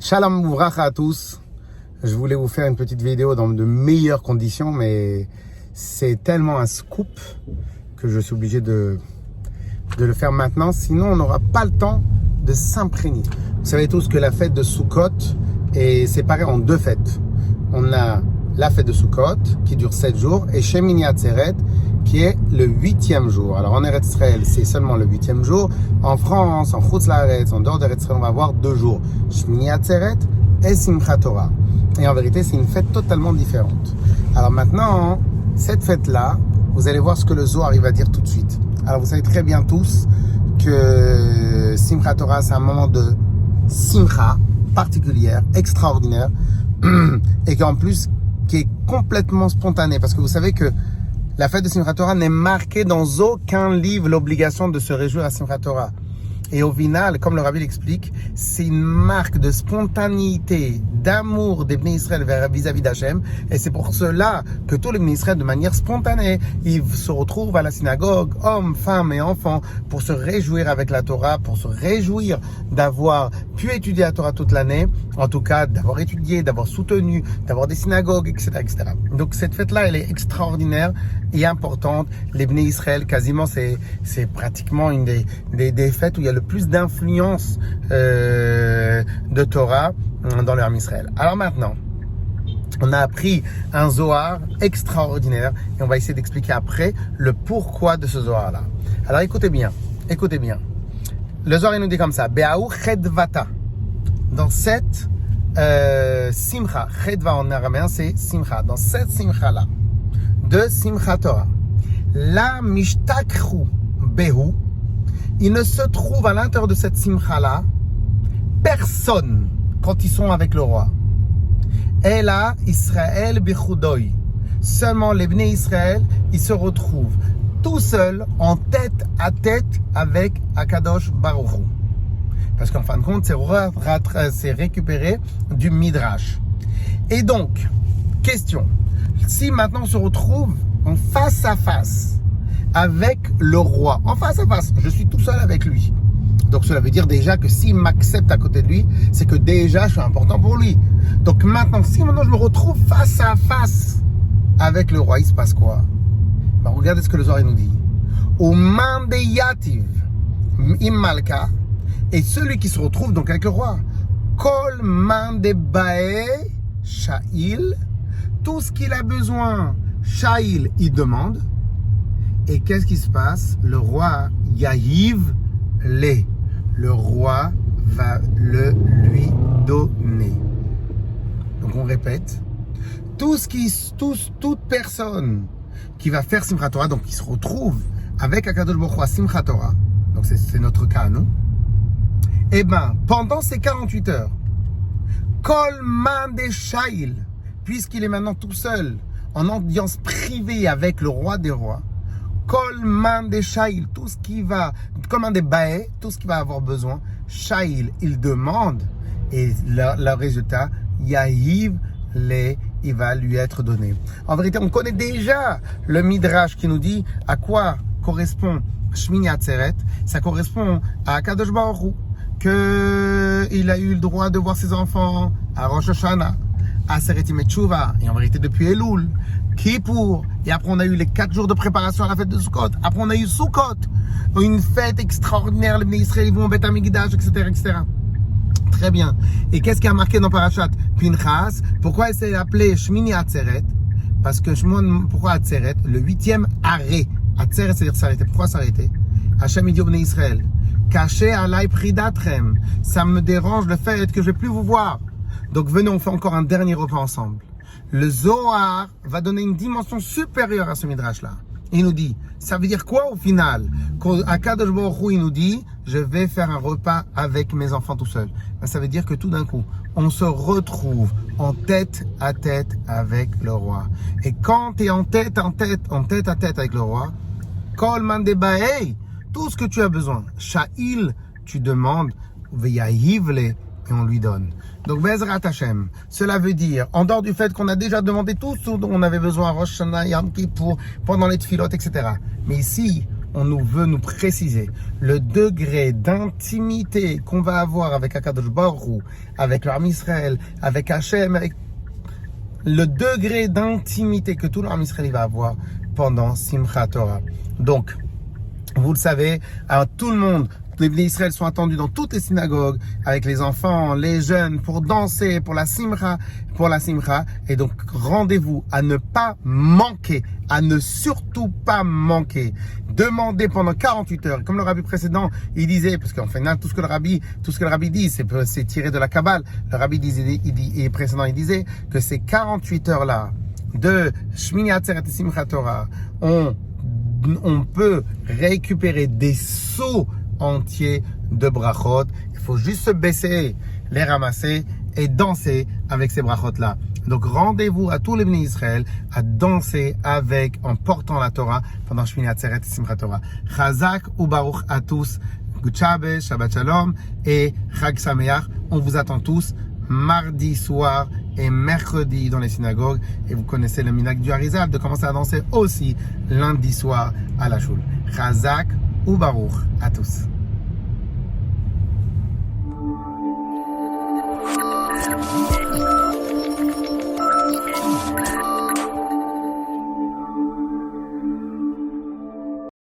Shalom Ouvracha à tous. Je voulais vous faire une petite vidéo dans de meilleures conditions, mais c'est tellement un scoop que je suis obligé de le faire maintenant. Sinon, on n'aura pas le temps de s'imprégner. Vous savez tous que la fête de Sukkot est séparée en deux fêtes. On a la fête de Sukkot qui dure 7 jours et Shemini Atzeret qui est le 8e jour. Alors en Eretz Israël, c'est seulement le 8e jour. En France, en Chutz La'aretz, en dehors d'Eretz Israël, on va avoir 2 jours. Shemini Atzeret et Simchat Torah. Et en vérité, c'est une fête totalement différente. Alors maintenant, cette fête-là, vous allez voir ce que le Zohar va dire tout de suite. Alors vous savez très bien tous que Simchat Torah, c'est un moment de simcha particulière, extraordinaire, et qu'en plus, qui est complètement spontané. Parce que vous savez que la fête de Simchat Torah n'est marquée dans aucun livre l'obligation de se réjouir à Simchat Torah. Et au final, comme le Rabbi l'explique, c'est une marque de spontanéité, d'amour des Bnei Israël vis-à-vis d'Hachem. Et c'est pour cela que tous les Bnei Israël, de manière spontanée, ils se retrouvent à la synagogue, hommes, femmes et enfants, pour se réjouir avec la Torah, pour se réjouir d'avoir pu étudier la Torah toute l'année, en tout cas d'avoir étudié, d'avoir soutenu, d'avoir des synagogues, etc., etc. Donc cette fête-là, elle est extraordinaire et importante. Les Bnei Israël, quasiment, c'est pratiquement une des fêtes où il y a le plus d'influence de Torah dans le Ham Israël. Alors maintenant, on a appris un Zohar extraordinaire et on va essayer d'expliquer après le pourquoi de ce Zohar-là. Alors écoutez bien. Le Zohar il nous dit comme ça, Be'ahu chedvata. Dans cette simcha, chedva en araméen c'est simcha. Dans cette simcha-là, de Simchat Torah, la mishtakru behu, il ne se trouve à l'intérieur de cette simcha-là personne quand ils sont avec le roi. Et là, Israël bichudoi. Seulement les Bnei Israël, ils se retrouvent tout seuls, en tête à tête avec Akadosh Baruch Hu. Parce qu'en fin de compte, c'est récupéré du Midrash. Et donc, question, si maintenant on se retrouve en face à face avec le roi, en face à face, je suis tout seul avec lui. Donc cela veut dire déjà que s'il m'accepte à côté de lui, c'est que déjà je suis important pour lui. Donc maintenant, si maintenant je me retrouve face à face avec le roi, il se passe quoi? Ben, regardez ce que le Zohar nous dit. Au mandeyativ immalka, et celui qui se retrouve donc avec le roi, kol mandebae sha'il, tout ce qu'il a besoin, sha'il, il demande. Et qu'est-ce qui se passe? Le roi yahiv les. Le roi va le lui donner. Donc on répète. Toute personne qui va faire Simchat Torah, donc qui se retrouve avec Akadosh Baruch Hu à Simchat Torah, donc c'est notre cas, nous. Eh bien, pendant ces 48 heures, Kol man de Shail, puisqu'il est maintenant tout seul, en audience privée avec le roi des rois, Kol man de Shail, tout ce qui va, comme un des baé, tout ce qu'il va avoir besoin, Shail, il demande, et le résultat, Yahiv les, il va lui être donné. En vérité, on connaît déjà le Midrash qui nous dit à quoi correspond Shmini Atzeret. Ça correspond à Kadosh Baruch Hu, qu'il a eu le droit de voir ses enfants à Rosh Hashanah, à Aseret Yemei Teshuvah, et en vérité depuis Elul, Kippour, et après on a eu les 4 jours de préparation à la fête de Sukkot. Après on a eu Sukkot, une fête extraordinaire, les Bnei Israël vont au Beth Hamikdash, etc., etc. Très bien. Et qu'est-ce qui a marqué dans Parashat Pinchas? Pourquoi elle s'est appelée Shmini Atzeret? Parce que pourquoi Atzeret? Le 8e arrêt. Atzeret, c'est-à-dire s'arrêter. Pourquoi s'arrêter? Hachem dit au Bnei Israël, Caché alay pridatrem. Ça me dérange le fait que je ne vais plus vous voir. Donc venez, on fait encore un dernier repas ensemble. Le Zohar va donner une dimension supérieure à ce Midrash-là. Il nous dit, ça veut dire quoi au final? À Kadosh Baruch Hu, il nous dit, je vais faire un repas avec mes enfants tout seul. Ben, ça veut dire que tout d'un coup, on se retrouve en tête à tête avec le roi. Et quand tu es en tête à tête avec le roi, Kol man debaei, tout ce que tu as besoin, Sha'il, tu demandes, Veyahiv le, et on lui donne. Donc, Bezrat Hashem, cela veut dire, en dehors du fait qu'on a déjà demandé tout ce dont on avait besoin à Rosh Hashanah, Yom Kippour, pendant les tefilot, etc. Mais ici, on nous veut nous préciser le degré d'intimité qu'on va avoir avec Akadosh Baruch Hu, avec l'Arm Israël, avec Hachem, avec le degré d'intimité que tout l'Arm Israël va avoir pendant Simchat Torah. Donc, vous le savez, alors tout le monde, les Bnei Israël sont attendus dans toutes les synagogues avec les enfants, les jeunes pour danser, pour la simcha. Et donc rendez-vous à ne pas manquer, à ne surtout pas manquer. Demandez pendant 48 heures. Comme le rabbi précédent, il disait, parce qu'en fait, tout ce que le rabbi dit, c'est tiré de la Kabbale. Le rabbi précédent, il disait que ces 48 heures là de Shmini Atzeret et Simchat Torah, on peut récupérer des seaux entiers de brachot. Il faut juste se baisser, les ramasser et danser avec ces brachot-là. Donc rendez-vous à tous les Bnei Israël à danser avec, en portant la Torah pendant Shmini Atzeret et Simchat Torah. Chazak ou Baruch à tous. Good Shabbat, Shabbat Shalom et Chag Sameach. On vous attend tous mardi soir et mercredi dans les synagogues. Et vous connaissez le minhag du Harizal de commencer à danser aussi lundi soir à la choule. Chazak ou Baruch à tous.